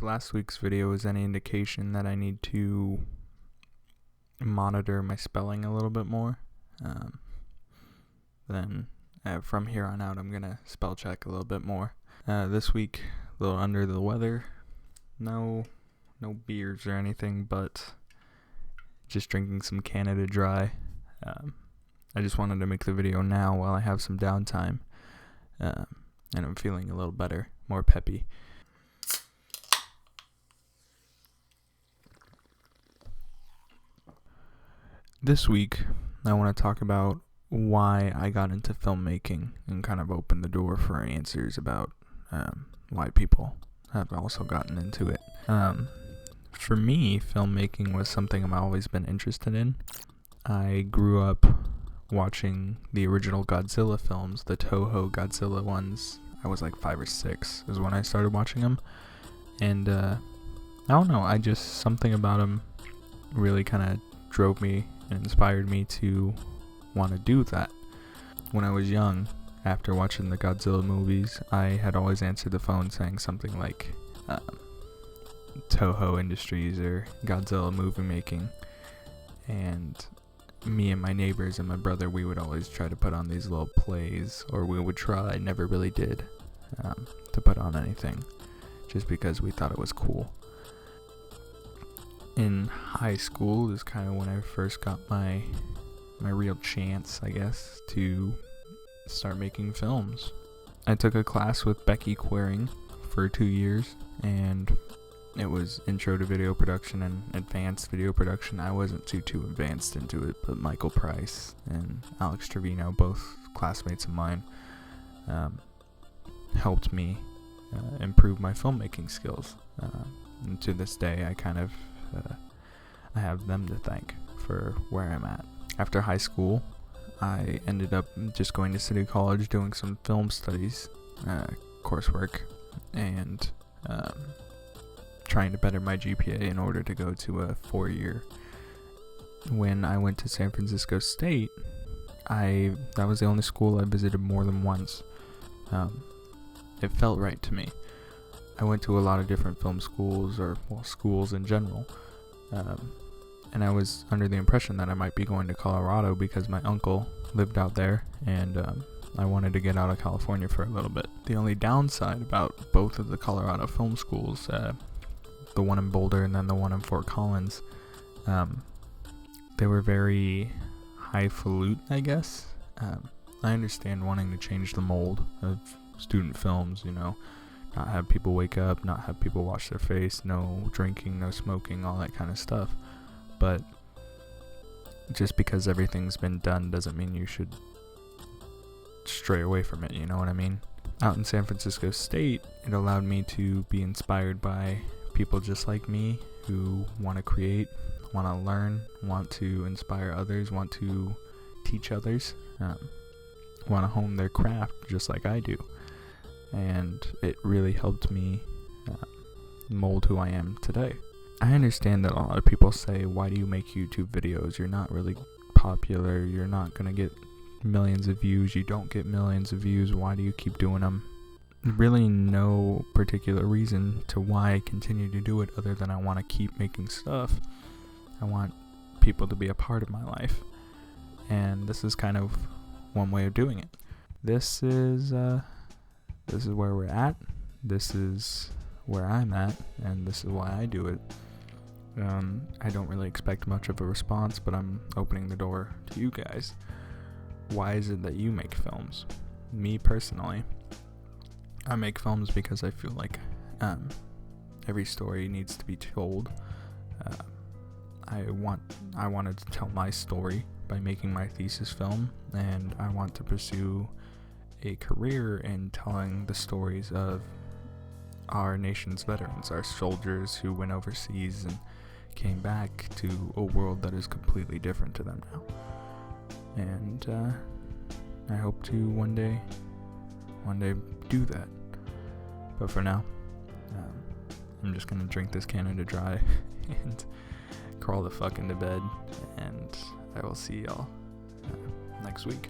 last week's video is any indication that I need to monitor my spelling a little bit more, then from here on out I'm gonna spell check a little bit more. This week, a little under the weather. No beers or anything, but just drinking some Canada Dry. I just wanted to make the video now while I have some downtime, and I'm feeling a little better, more peppy. This week, I want to talk about why I got into filmmaking and kind of open the door for answers about why people have also gotten into it. For me, filmmaking was something I've always been interested in. I grew up watching the original Godzilla films, the Toho Godzilla ones. I was like 5 or 6 is when I started watching them. And I don't know, something about them really kind of drove me and inspired me to want to do that. When I was young, after watching the Godzilla movies, I had always answered the phone saying something like Toho Industries or Godzilla movie making, and me and my neighbors and my brother, we would always try to put on these little plays, or we would try, never really did, to put on anything, just because we thought it was cool. In high school is kind of when I first got my real chance, I guess, to start making films. I took a class with Becky Queering for 2 years, and it was intro to video production and advanced video production. I wasn't too advanced into it, but Michael Price and Alex Trevino, both classmates of mine, helped me improve my filmmaking skills. And to this day, I have them to thank for where I'm at. After high school, I ended up just going to City College, doing some film studies coursework, and trying to better my GPA in order to go to a 4-year. When I went to San Francisco State, that was the only school I visited more than once. It felt right to me. I went to a lot of different film schools, schools in general, and I was under the impression that I might be going to Colorado because my uncle lived out there, and I wanted to get out of California for a little bit. The only downside about both of the Colorado film schools, the one in Boulder and then the one in Fort Collins, they were very highfalutin, I guess. I understand wanting to change the mold of student films, not have people wake up, not have people wash their face, no drinking, no smoking, all that kind of stuff. But just because everything's been done doesn't mean you should stray away from it, you know what I mean? Out in San Francisco State, it allowed me to be inspired by people just like me who want to create, want to learn, want to inspire others, want to teach others, want to hone their craft just like I do. And it really helped me mold who I am today. I understand that a lot of people say, why do you make YouTube videos? You're not really popular. You're not going to get millions of views. You don't get millions of views. Why do you keep doing them? Really no particular reason to why I continue to do it other than I want to keep making stuff. I want people to be a part of my life. And this is kind of one way of doing it. This is where we're at. This is where I'm at, and this is why I do it. I don't really expect much of a response, but I'm opening the door to you guys. Why is it that you make films? Me personally, I make films because I feel like every story needs to be told. I wanted to tell my story by making my thesis film, and I want to pursue a career in telling the stories of our nation's veterans, our soldiers who went overseas and came back to a world that is completely different to them now. And I hope to one day do that. But for now, I'm just gonna drink this Canada Dry and crawl the fuck into bed, and I will see y'all next week.